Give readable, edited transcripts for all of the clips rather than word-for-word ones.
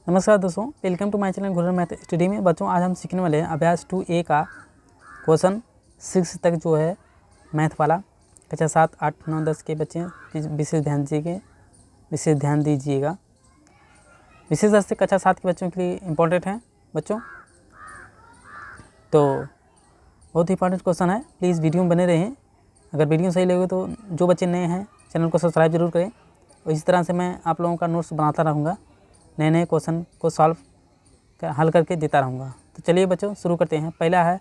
नमस्कार दोस्तों, welcome to my channel Guru math study में। बच्चों आज हम सीखने वाले हैं अभ्यास 2A का क्वेश्चन 6 तक जो है मैथ वाला। कक्षा 7, 8, 9, 10 के बच्चे विशेष ध्यान दीजिएगा। विशेष रूप से कक्षा 7 के बच्चों के लिए इम्पोर्टेंट है बच्चों, तो बहुत ही इंपॉर्टेंट क्वेश्चन है। प्लीज़ वीडियो में बने रहें। अगर वीडियो सही लगे तो जो बच्चे नए हैं चैनल को सब्सक्राइब जरूर करें। और इस तरह से मैं आप लोगों का नोट्स बनाता रहूँगा, नए क्वेश्चन को हल करके देता रहूँगा। तो चलिए बच्चों शुरू करते हैं। पहला है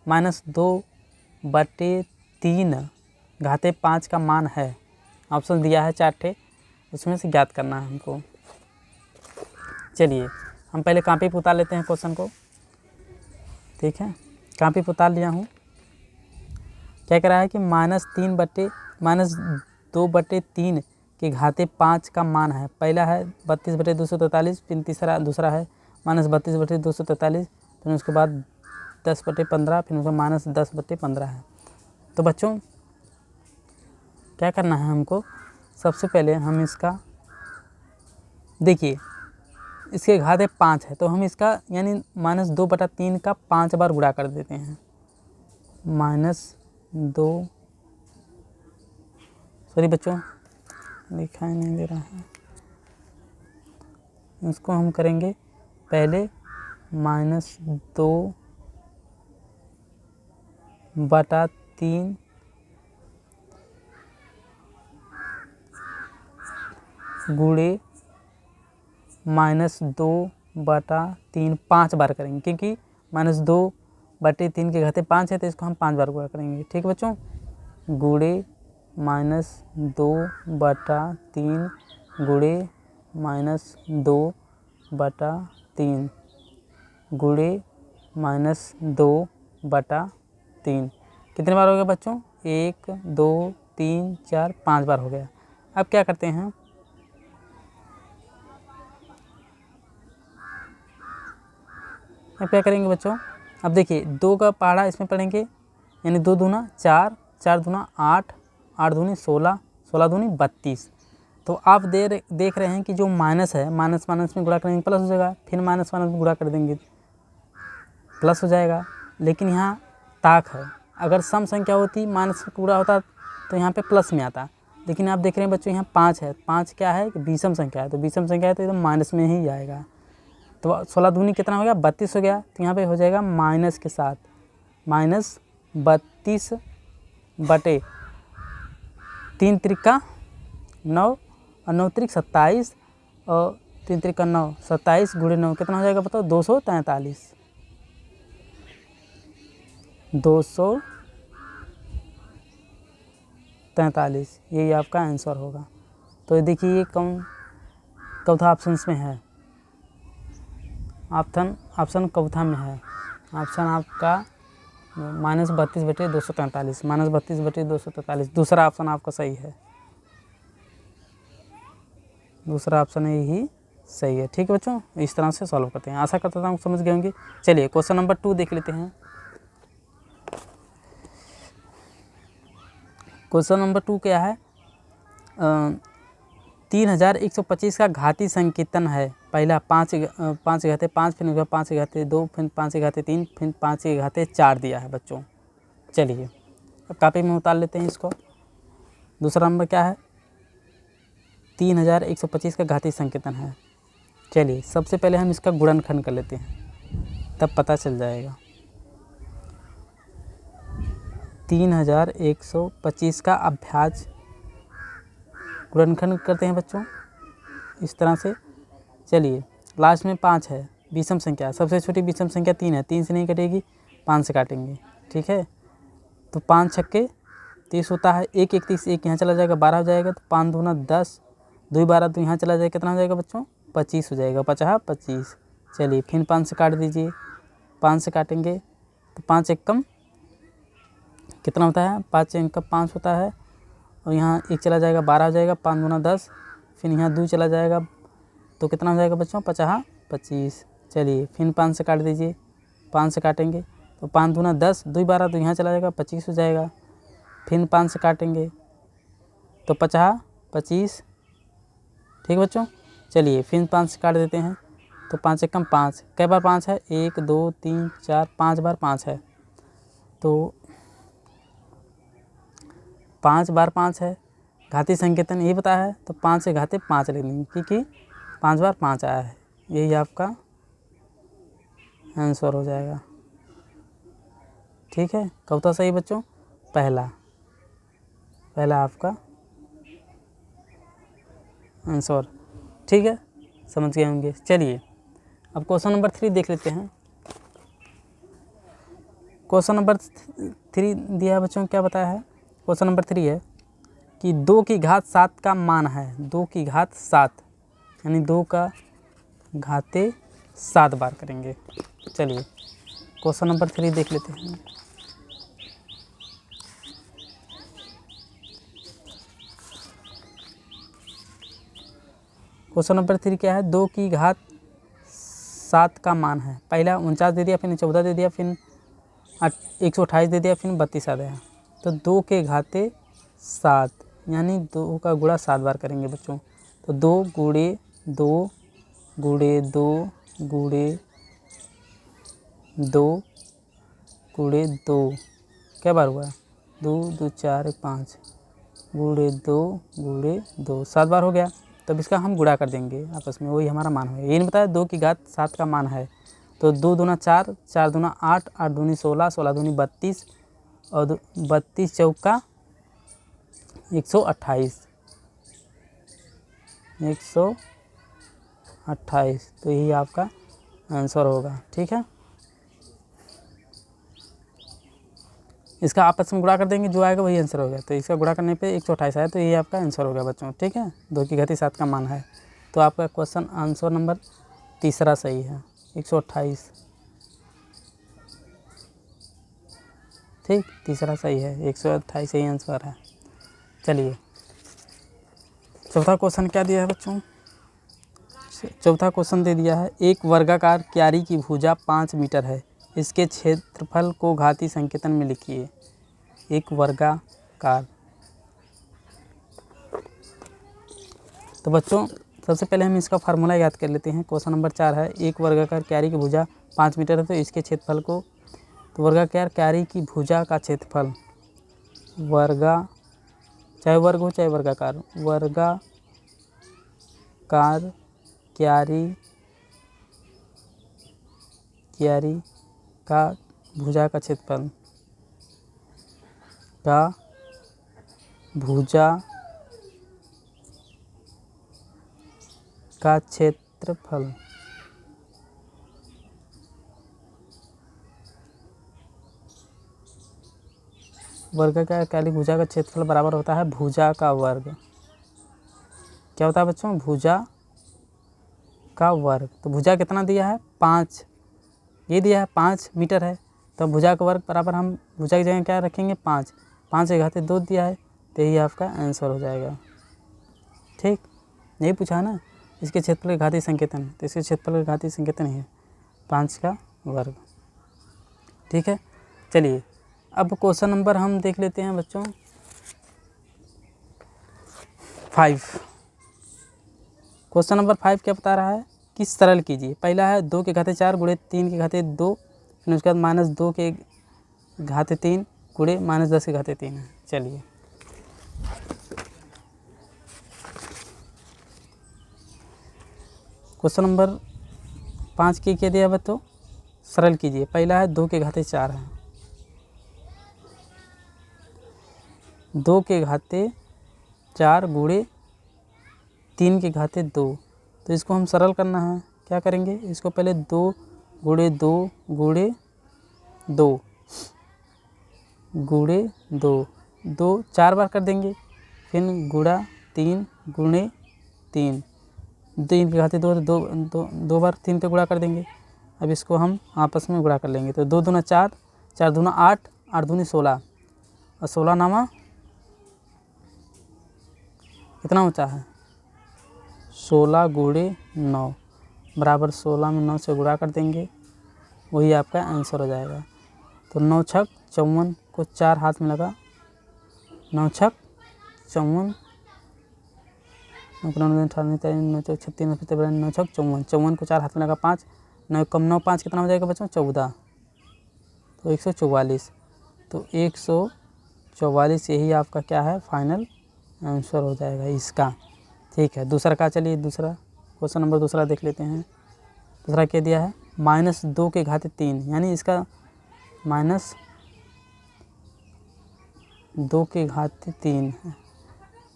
-2/3 घाते 5 का मान है। ऑप्शन दिया है 4 ठे, उसमें से ज्ञात करना है हमको। चलिए हम पहले कॉपी पे उतार लेते हैं क्वेश्चन को। ठीक है, कॉपी पे उतार लिया हूँ। क्या कह रहा है कि -2/3 के घाते 5 का मान है। पहला है 32/243, फिर दूसरा है -32/243, फिर उसके बाद 10/15, फिर उसके -10/15 है। तो बच्चों क्या करना है हमको, सबसे पहले हम इसका देखिए, इसके घाते 5 है तो हम इसका यानी -2/3 का 5 बार गुणा कर देते हैं। सॉरी बच्चों, दिखाई नहीं दे रहा है। इसको हम करेंगे पहले -2/3 गुणे -2/3 5 बार करेंगे, क्योंकि -2/3 के घाते 5 है तो इसको हम 5 बार गुणा करेंगे। ठीक है बच्चों, गुणे -2/3 गुणे -2/3 गुणे -2/3 कितने बार हो गया बच्चों? 1 2 3 4 5 बार हो गया। अब क्या करते हैं, अब क्या करेंगे बच्चों? अब देखिए 2 का पहाड़ा इसमें पढ़ेंगे, यानी 2 दूना 4, 4 दूना 8, 8 दूनी 16, 16 दूनी 32। तो आप देख रहे हैं कि जो माइनस है, माइनस में गुणा करेंगे प्लस हो जाएगा, फिर माइनस में गुणा कर देंगे प्लस हो जाएगा। लेकिन यहाँ ताक है, अगर सम संख्या होती माइनस में गुणा होता तो यहाँ पे प्लस में आता। लेकिन आप देख रहे हैं बच्चों यहाँ 5 है, 5 क्या है कि विषम संख्या है, तो विषम संख्या है तो एकदम माइनस में ही जाएगा। तो 16 दूनी कितना हो गया? 32 हो गया। तो यहाँ पे हो जाएगा माइनस के साथ -32/3 त्रिका 9 और 9 त्रिक 27 और 3 त्रिका 9, 27 गुणे 9 कितना हो जाएगा बताओ? 243। 243 यही आपका आंसर होगा। तो देखिए ये चौथा ऑप्शन में है, ऑप्शन चौथा में है। ऑप्शन आपका -32/243, -32/243 दूसरा ऑप्शन आपका सही है, दूसरा ऑप्शन यही सही है। ठीक है बच्चों, इस तरह से सॉल्व करते हैं। आशा करता हूँ समझ गए होंगे। चलिए क्वेश्चन नंबर 2 देख लेते हैं। क्वेश्चन नंबर 2 क्या है? 3125 का घाती संकेतन है। पहला 5 के घाते 5, फिर 5 के घाते 2, फिर 5 के घाते 3, फिर 5 के घाते 4 दिया है बच्चों। चलिए अब कॉपी में उतार लेते हैं इसको। दूसरा नंबर क्या है? 3125 का घाती संकेतन है। चलिए सबसे पहले हम इसका गुणनखंड कर लेते हैं, तब पता चल जाएगा। 3125 का अभ्याज गुणनखंड करते हैं बच्चों इस तरह से। चलिए लास्ट में 5 है, विषम संख्या, सबसे छोटी विषम संख्या 3 है, 3 से नहीं कटेगी, 5 से काटेंगे। ठीक है, तो 5 छक्के 30 होता है, 1 1 30, 1 यहाँ चला जाएगा 12 हो जाएगा, तो 5 दूना 10, 2 12 तो यहाँ चला जाएगा, कितना हो जाएगा बच्चों? 25 हो जाएगा, 25। चलिए फिर 5 से काट दीजिए, 5 से काटेंगे तो 5 एकम कितना होता है? 5 एकम 5 होता है, और यहाँ 1 चला जाएगा 12 हो जाएगा, 5 दूना 10, फिर यहाँ 2 चला जाएगा तो कितना हो जाएगा बच्चों? 25। चलिए फिर 5 से काट दीजिए, 5 से काटेंगे तो 5 दूना 10, 2 12 तो यहाँ चला जाएगा, 25 हो जाएगा। फिर 5 से काटेंगे तो 25। ठीक बच्चों, चलिए फिर 5 से काट देते हैं तो 5 एकम 5, कै बार 5 है, 1 2 3 4 5 बार 5 है, तो 5 बार 5 है, घातीय संकेतन यही बताया है, तो 5 से घाते 5 ले लेंगे क्योंकि 5 बार 5 आया है, यही आपका आंसर हो जाएगा। ठीक है, कब था सही बच्चों? पहला आपका आंसर। ठीक है, समझ गए होंगे। चलिए अब क्वेश्चन नंबर 3 देख लेते हैं। क्वेश्चन नंबर 3 दिया है बच्चों, क्या बताया है? क्वेश्चन नंबर 3 है कि 2 की घात 7 का मान है, 2 की घात 7 यानी 2 का घाते 7 बार करेंगे। चलिए क्वेश्चन नंबर 3 देख लेते हैं। क्वेश्चन नंबर 3 क्या है? 2 की घात 7 का मान है, पहला 49 दे दिया, फिर 14 दे दिया, फिर 128 दे दिया, फिर 32 आ गया। तो 2 के घाते 7 यानी 2 का गुणा 7 बार करेंगे बच्चों। तो 2 गुणे 2 गुणे 2 गुणे 2 गुणे 2 क्या बार हुआ? 2 2 4 5 गुणे 2 गुणे 2 7 बार हो गया। तब इसका हम गुणा कर देंगे आपस में, वही हमारा मान है। ये नहीं बताया 2 की घात 7 का मान है, तो 2 दूना 4 4 दूना 8 8 दूनी 16 16 दूनी 32 और 32 चौका 128 128, तो यही आपका आंसर होगा। ठीक है, इसका आपस में गुणा कर देंगे, जो आएगा वही आंसर होगा। तो इसका गुणा करने पे 128 आया, तो ये आपका आंसर हो गया बच्चों। ठीक है, 2 की घाती 7 का मान है, तो आपका क्वेश्चन आंसर नंबर 3 सही है, 128। ठीक, 3 सही है, 128 सही आंसर है। चलिए चौथा क्वेश्चन क्या दिया है बच्चों? चौथा क्वेश्चन दे दिया है, एक वर्गाकार क्यारी की भुजा 5 मीटर है, इसके क्षेत्रफल को घातीय संकेतन में लिखिए। एक वर्गाकार, तो बच्चों सबसे पहले हम इसका फार्मूला याद कर लेते हैं। क्वेश्चन नंबर 4 है, एक वर्गाकार क्यारी की भुजा 5 मीटर है, तो इसके क्षेत्रफल को, तो वर्गाकार क्यारी की भुजा का क्षेत्रफल, चाहे वर्ग हो चाहे वर्गाकार, वर्गाकार क्यारी का भुजा का क्षेत्रफल वर्गाकार क्यारी भुजा का क्षेत्रफल बराबर होता है भुजा का वर्ग। क्या होता है बच्चों? भुजा का वर्ग। तो भुजा कितना दिया है? 5, ये दिया है 5 मीटर है, तो भुजा का वर्ग बराबर हम भुजा की जगह क्या रखेंगे? 5 से घाते 2 दिया है, तो यही आपका आंसर हो जाएगा। ठीक, यही पूछा है ना, इसके क्षेत्रफल के घातीय संकेतन, तो इसके क्षेत्रफल के घातीय संकेतन है 5 का वर्ग। ठीक है, चलिए अब क्वेश्चन नंबर हम देख लेते हैं बच्चों 5। क्वेश्चन नंबर 5 क्या बता रहा है कि सरल कीजिए। पहला है 2 के घाते 4 गुणे 3 के घाते 2, फिर उसके बाद -2 के घाते 3 गुणे -10 के घाते 3 है। चलिए क्वेश्चन नंबर 5 की क्या दिया बच्चों? सरल कीजिए। पहला है 2 के घाते 4 है, 2 के घाते 4 गुणे 3 के घाते 2, तो इसको हम सरल करना है। क्या करेंगे? इसको पहले 2 गुणे 2 गुणे 2 गुणे 2 2 4 बार कर देंगे, फिर गुणा 3 गुणे 3, 3 के घाते 2 दो बार 3 पे गुणा कर देंगे। अब इसको हम आपस में गुणा कर लेंगे, तो 2 दूना 4 4 दूना 8 8 दूनी 16 और 16 नामा कितना ऊँचा है? 16 गुणे 9 बराबर 16 में 9 से गुणा कर देंगे, वही आपका आंसर हो जाएगा। तो 9 छक 54 को 4 हाथ में लगा, 9 छक 54 9 चौक 36 9 चौक 54, 54 को 4 हाथ में लगा 5, 9 कम 9 5 कितना हो जाएगा बच्चों 14, तो 144। तो 144 यही आपका क्या है फाइनल आंसर हो जाएगा इसका। ठीक है, दूसरा का चलिए दूसरा क्वेश्चन नंबर दूसरा देख लेते हैं। दूसरा क्या दिया है -2 के घात 3, यानी इसका -2 के घात 3 है,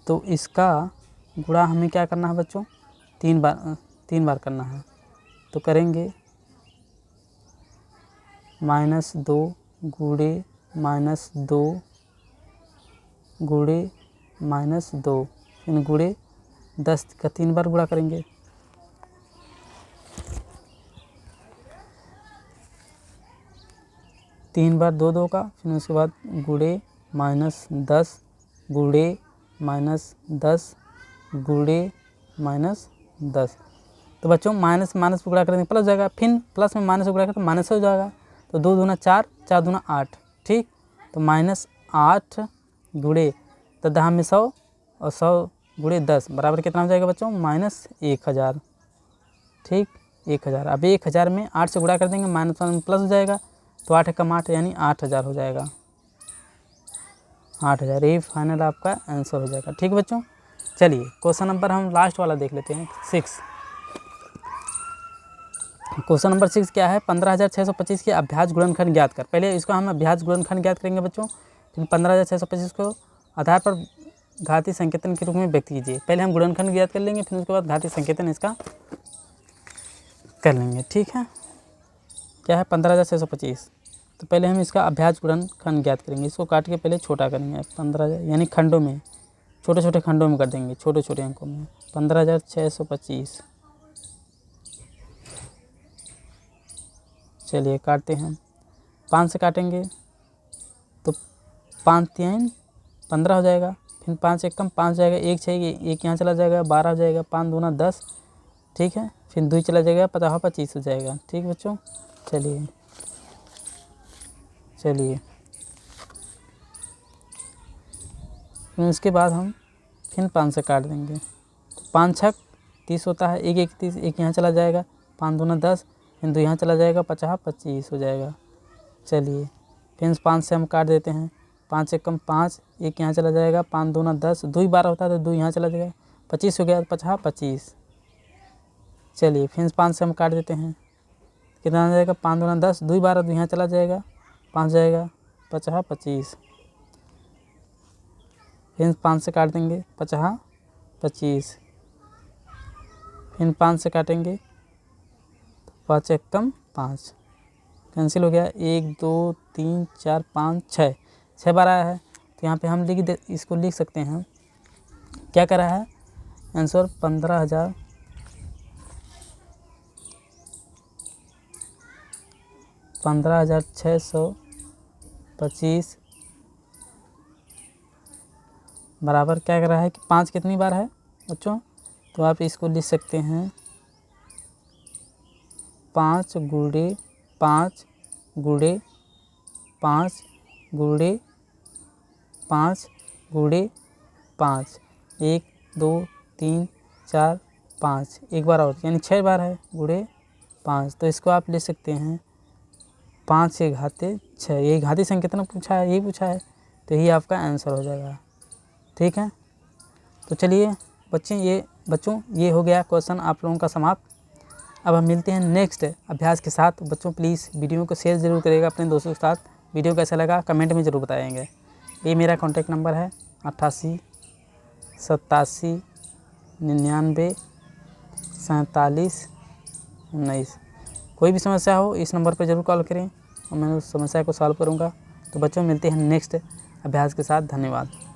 तो इसका गुणा हमें क्या करना है बच्चों 3 बार करना है। तो करेंगे -2 गुणे -2 गुणे -2 फिर गुणे 10 का 3 बार गुणा करेंगे। तीन बार 2 2 का, फिर उसके बाद गुणे -10 गुणे -10 गुणे -10। तो बच्चों माइनस माइनस गुणा करेंगे प्लस हो जाएगा, फिर प्लस में माइनस गुणा करें तो माइनस हो जाएगा। तो 2 दूना 4, 4 दूना 8, ठीक। तो -8 गुणे तो 10 में 100 और 100 गुणे 10 बराबर कितना हो जाएगा बच्चों -1000, ठीक 1000। अब 1000 में 8 से गुणा कर देंगे, माइनस में प्लस हो जाएगा, तो 8 कम 8 यानी 8000 हो जाएगा, 8000 यही फाइनल आपका आंसर हो जाएगा। ठीक बच्चों, चलिए क्वेश्चन नंबर हम लास्ट वाला देख लेते हैं 6। क्वेश्चन नंबर 6 क्या है 15625 के अभ्यास गुणनखंड ज्ञात कर। पहले इसको हम अभ्यास गुणनखंड ज्ञात करेंगे बच्चों, फिर 15625 को आधार पर घातीय संकेतन के रूप में व्यक्त कीजिए। पहले हम गुणनखंड ज्ञात कर लेंगे, फिर उसके बाद घातीय संकेतन इसका कर लेंगे। ठीक है, क्या है 15625। तो पहले हम इसका अभ्यास गुणनखंड ज्ञात करेंगे। इसको काट के पहले छोटा करेंगे 15000 यानी खंडों में, छोटे छोटे खंडों में कर देंगे, छोटे छोटे अंकों में। 15625 चलिए काटते हैं, 5 से काटेंगे तो 5 3 15 हो जाएगा, फिर 5 1 कम 5 जाएगा, 1 चाहिए, 1 यहाँ चला जाएगा 12 हो जाएगा, 5 दूना 10, ठीक है, फिर 2 चला जाएगा 25 हो जाएगा। ठीक बच्चों, चलिए फिर उसके बाद हम फिर 5 से काट देंगे, तो 5 छक 30 होता है, 1 1 30, 1 यहाँ चला जाएगा, 5 दूना 10, फिर 2 यहाँ चला जाएगा 25 हो जाएगा। चलिए फिर 5 से हम काट देते हैं, 5 1 कम 5, 1 यहाँ चला जाएगा, 5 दूना 10, 2 12 होता है तो 2 यहाँ चला जाएगा, 25 हो गया, 25। चलिए फिर 5 से हम काट देते हैं, कितना आ जाएगा 5 दूना 10, 2 12 2 यहाँ चला जाएगा, 5 जाएगा 25। फिर 5 से काट देंगे 25, फिर 5 से काटेंगे 5 1 कम 5 कैंसिल हो गया, 1 2 3 4 5 6 बार आया है। तो यहाँ पे हम इसको लिख सकते हैं, क्या करा है आंसर 15,625 बराबर क्या कर रहा है कि 5 कितनी बार है बच्चों, तो आप इसको लिख सकते हैं 5 गुणे 5 गुणे 5 गुणे 5 गुणे 5, 1 2 3 4 5, एक बार और यानी 6 बार है गुणे 5। तो इसको आप ले सकते हैं 5 के घाते 6, यही घातीय संकेतन पूछा है, यही पूछा है, तो यही आपका आंसर हो जाएगा। ठीक है, तो चलिए बच्चों ये हो गया क्वेश्चन आप लोगों का समाप्त। अब हम मिलते हैं नेक्स्ट अभ्यास के साथ। बच्चों प्लीज़ वीडियो को शेयर ज़रूर करिएगा अपने दोस्तों के साथ, वीडियो कैसा लगा कमेंट में ज़रूर बताएंगे। ये मेरा कॉन्टैक्ट नंबर है 88 87 99 47 19। कोई भी समस्या हो इस नंबर पर ज़रूर कॉल करें और मैं उस समस्या को सॉल्व करूँगा। तो बच्चों मिलते हैं नेक्स्ट अभ्यास के साथ, धन्यवाद।